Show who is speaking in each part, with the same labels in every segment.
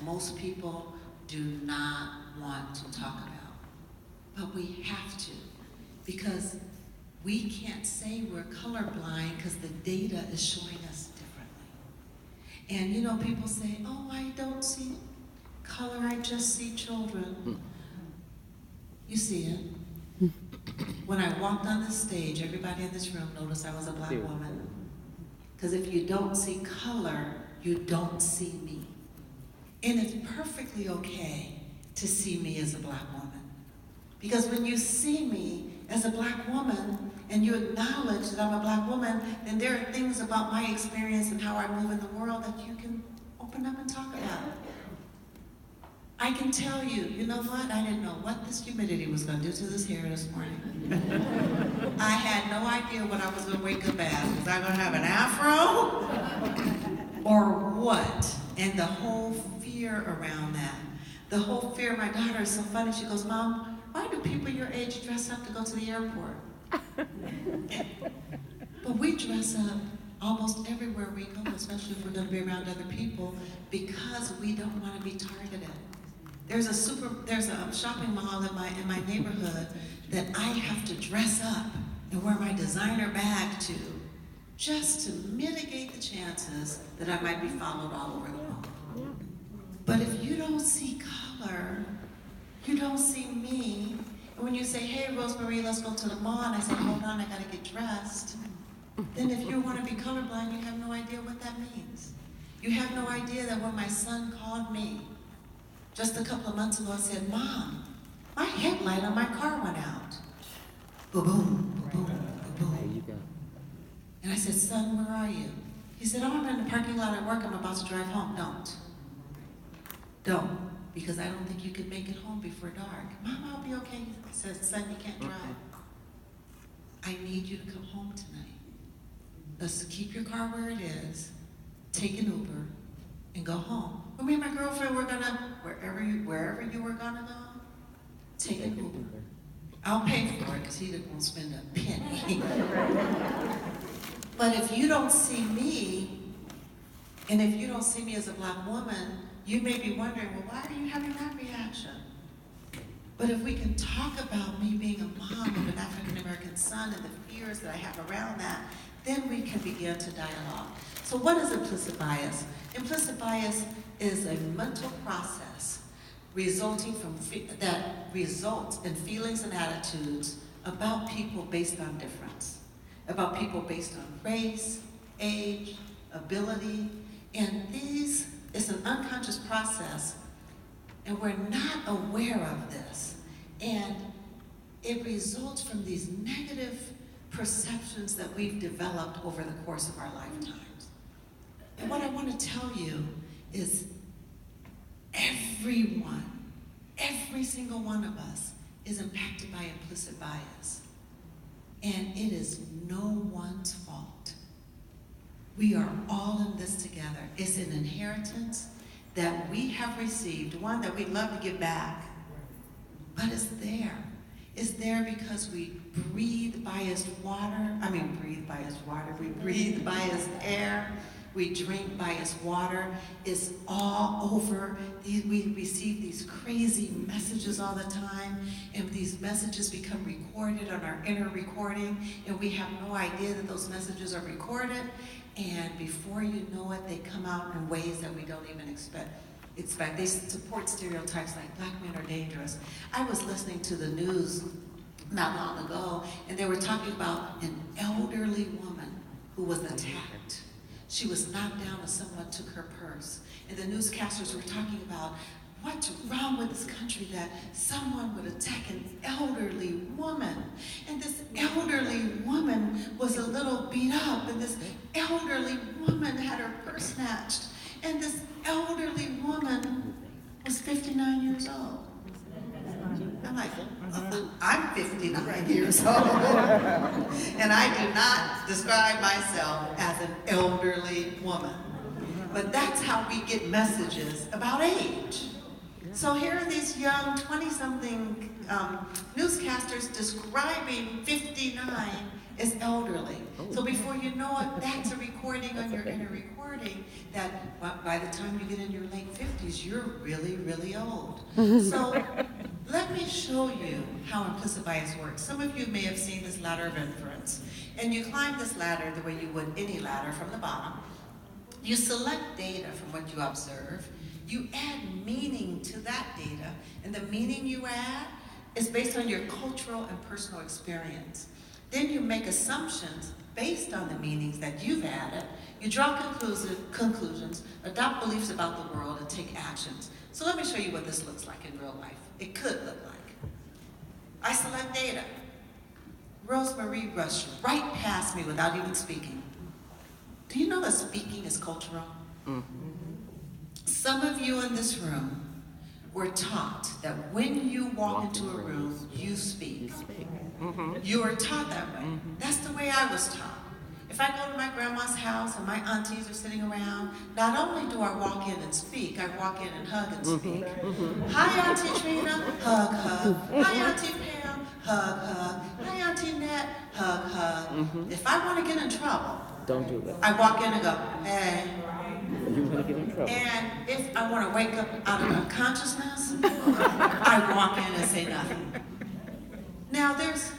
Speaker 1: most people do not want to talk about. But we have to, because we can't say we're colorblind because the data is showing us differently. And you know, people say, oh, I don't see color, I just see children. You see it. When I walked on this stage, everybody in this room noticed I was a black woman. Because if you don't see color, you don't see me. And it's perfectly okay to see me as a black woman. Because when you see me as a black woman and you acknowledge that I'm a black woman, then there are things about my experience and how I move in the world that you can open up and talk about. I can tell you, you know what? I didn't know what this humidity was going to do to this hair this morning. I had no idea what I was going to wake up as. Was I going to have an afro? Or what? And the whole fear around that. The whole fear. My daughter is so funny. She goes, Mom, why do people your age dress up to go to the airport? But we dress up almost everywhere we go, especially if we're going to be around other people, because we don't want to be targeted. There's a shopping mall in my neighborhood that I have to dress up and wear my designer bag to, just to mitigate the chances that I might be followed all over the mall. But if you don't see color, you don't see me. And when you say, hey, Rosemarie, let's go to the mall, and I say, hold on, I gotta get dressed, then if you want to be colorblind, you have no idea what that means. You have no idea that when my son called me just a couple of months ago and said, Mom, my headlight on my car went out. Boom, boom, boom, boom. And I said, son, where are you? He said, oh, I'm in the parking lot at work, I'm about to drive home. Don't, because I don't think you could make it home before dark. Mom, I'll be okay. He says, son, you can't drive. I need you to come home tonight. Let's keep your car where it is, take an Uber, and go home. Well, me and my girlfriend, we're gonna, wherever you were gonna go, take an Uber. I'll pay for it because he won't spend a penny. But if you don't see me, and if you don't see me as a black woman, you may be wondering, well, why are you having that reaction? But if we can talk about me being a mom of an African-American son and the fears that I have around that, then we can begin to dialogue. So what is implicit bias? Implicit bias is a mental process that results in feelings and attitudes about people based on difference, about people based on race, age, ability, and these is an unconscious process, and we're not aware of this, and it results from these negative perceptions that we've developed over the course of our lifetimes. And what I want to tell you is everyone, every single one of us is impacted by implicit bias. And it is no one's fault. We are all in this together. It's an inheritance that we have received, one that we'd love to give back, but it's there. It's there because we breathe biased air, we drink biased water. It's all over. We receive these crazy messages all the time, and these messages become recorded on our inner recording, and we have no idea that those messages are recorded, and before you know it, they come out in ways that we don't even expect. They support stereotypes like black men are dangerous. I was listening to the news not long ago, and they were talking about an elderly woman who was attacked. She was knocked down and someone took her purse. And the newscasters were talking about what's wrong with this country that someone would attack an elderly woman. And this elderly woman was a little beat up, and this elderly woman had her purse snatched. And this elderly woman was 59 years old. I'm like, I'm 59 years old, and I do not describe myself as an elderly woman. But that's how we get messages about age. So here are these young 20-something newscasters describing 59 is elderly. So before you know it, that's a recording on your inner recording that by the time you get in your late 50s, you're really, really old. So let me show you how implicit bias works. Some of you may have seen this ladder of inference. And you climb this ladder the way you would any ladder from the bottom. You select data from what you observe. You add meaning to that data. And the meaning you add is based on your cultural and personal experience. Then you make assumptions based on the meanings that you've added. You draw conclusions, adopt beliefs about the world, and take actions. So let me show you what this looks like in real life. It could look like. I select data. Rosemarie rushed right past me without even speaking. Do you know that speaking is cultural? Mm-hmm. Some of you in this room were taught that when you walk into a room, you speak. Mm-hmm. You were taught that way. Mm-hmm. That's the way I was taught. If I go to my grandma's house and my aunties are sitting around, not only do I walk in and speak, I walk in and hug and speak. Mm-hmm. Hi, Auntie Trina, hug, hug. Hi, Auntie Pam, hug, hug. Hi, Auntie Nat, hug, hug. Mm-hmm. If I want to get in trouble,
Speaker 2: don't do that.
Speaker 1: I walk in and go, hey.
Speaker 2: You want to get in trouble.
Speaker 1: And if I want to wake up out of unconsciousness, I walk in and say nothing. Now, there's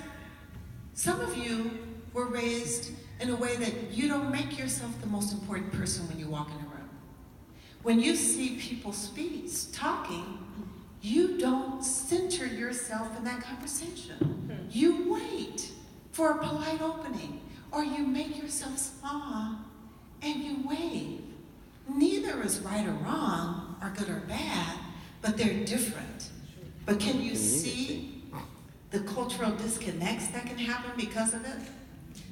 Speaker 1: some of you were raised in a way that you don't make yourself the most important person when you walk in a room. When you see people talking, you don't center yourself in that conversation. You wait for a polite opening, or you make yourself small and you wave. Neither is right or wrong, or good or bad, but they're different. But can you see the cultural disconnects that can happen because of it?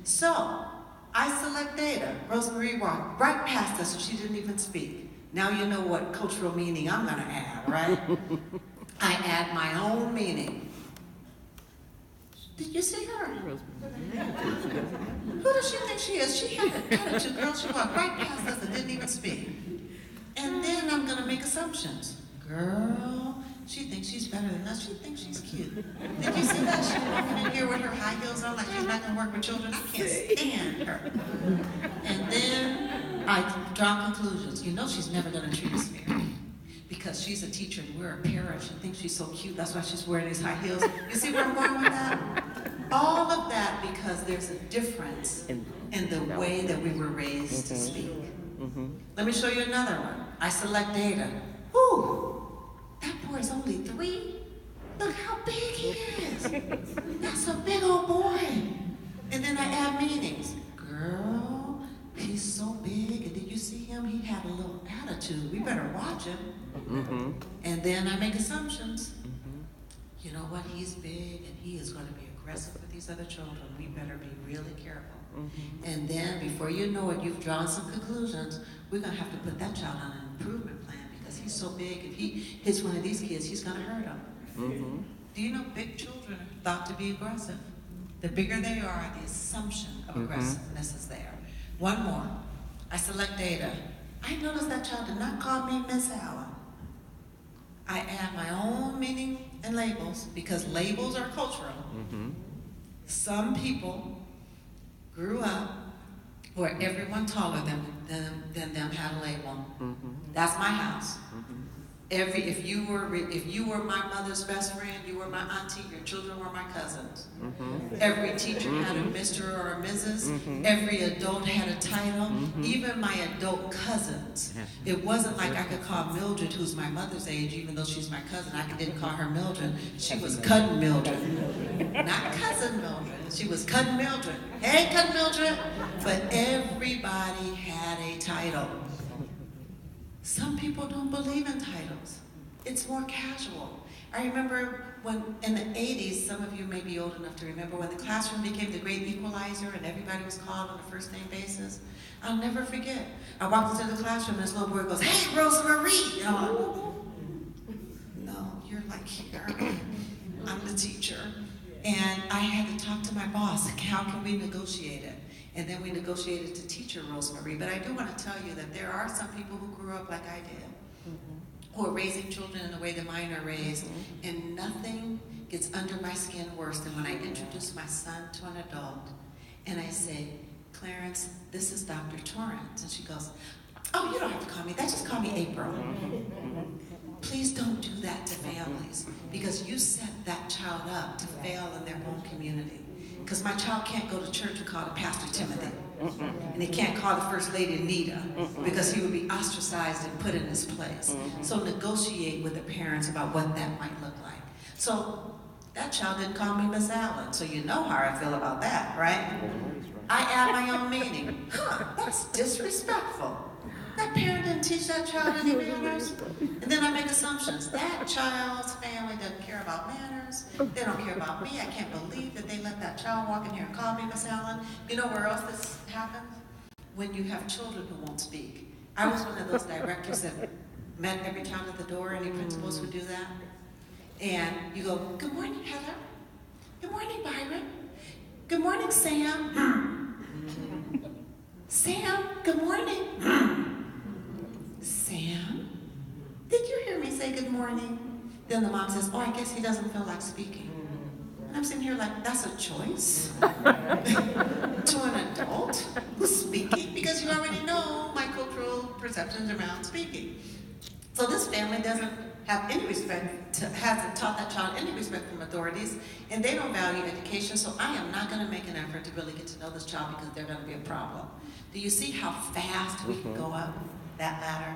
Speaker 1: So, I select data. Rosemarie walked right past us and she didn't even speak. Now you know what cultural meaning I'm gonna add, right? I add my own meaning. Did you see her? Who does she think she is? She had an attitude, girl. She walked right past us and didn't even speak. And then I'm gonna make assumptions. Girl, she thinks she's better than us. She thinks she's cute. Did you see that? She's walking in here with her high heels on like she's not gonna work with children. I can't stand her. And then I draw conclusions. You know she's never gonna treat us fair. Because she's a teacher and we're a parent. She thinks she's so cute. That's why she's wearing these high heels. You see where I'm going with that? All of that because there's a difference in the way that we were raised to speak. Mm-hmm. Let me show you another one. I select data. Whew, that boy is only 3. Look how big he is. That's a big old boy. And then I add meanings. Girl, he's so big. And did you see him? He had a little attitude. We better watch him. Mm-hmm. And then I make assumptions. Mm-hmm. You know what? He's big and he is going to be aggressive with these other children. We better be really careful. Mm-hmm. And then before you know it, you've drawn some conclusions. We're going to have to put that child on an improvement plan because he's so big. If he hits one of these kids, he's going to hurt him. Mm-hmm. Do you know big children are thought to be aggressive? The bigger they are, the assumption of aggressiveness is there. One more. I select data. I noticed that child did not call me Miss Allen. I add my own meaning and labels because labels are cultural. Mm-hmm. Some people grew up where everyone taller than them had a label. Mm-hmm. That's my house. Mm-hmm. If you were my mother's best friend, you were my auntie, your children were my cousins. Mm-hmm. Every teacher had a Mr. or a Mrs. Mm-hmm. Every adult had a title. Mm-hmm. Even my adult cousins. It wasn't like I could call Mildred, who's my mother's age, even though she's my cousin. I didn't call her Mildred. She was Cousin Mildred. Not Cousin Mildred. She was Cousin Mildred. Hey, Cousin Mildred. But everybody had a title. Some people don't believe in titles. It's more casual. I remember when, in the 80s, some of you may be old enough to remember when the classroom became the great equalizer and everybody was called on a first name basis. I'll never forget. I walked into the classroom and this little boy goes, "Hey, Rosemarie!" You know, no, you're like here. I'm the teacher. And I had to talk to my boss. How can we negotiate it? And then we negotiated to teacher Rosemarie. But I do want to tell you that there are some people who grew up like I did, who are raising children in the way that mine are raised, and nothing gets under my skin worse than when I introduce my son to an adult, And I say, Clarence, this is Dr. Torrance. And she goes, oh, you don't have to call me that, just call me April. Please don't do that to families, because you set that child up to fail in their own community. Because my child can't go to church and call the pastor Timothy. And he can't call the First Lady Anita, because he would be ostracized and put in his place. So negotiate with the parents about what that might look like. So that child didn't call me Miss Allen, so you know how I feel about that, right? I add my own meaning. That's disrespectful. That parent didn't teach that child any manners. And then I make assumptions. That child's family doesn't care about manners. They don't care about me. I can't believe that they let that child walk in here and call me Miss Allen. You know where else this happens? When you have children who won't speak. I was one of those directors that met every child at the door. Any principals would do that. And you go, good morning, Heather. Good morning, Byron. Good morning, Sam. Sam, good morning. Sam, did you hear me say good morning? Then the mom says, oh, I guess he doesn't feel like speaking. And I'm sitting here like, that's a choice to an adult who's speaking, because you already know my cultural perceptions around speaking. So this family doesn't have any respect, hasn't taught that child any respect from authorities, and they don't value education, so I am not going to make an effort to really get to know this child, because they're going to be a problem. Do you see how fast we can go up that ladder?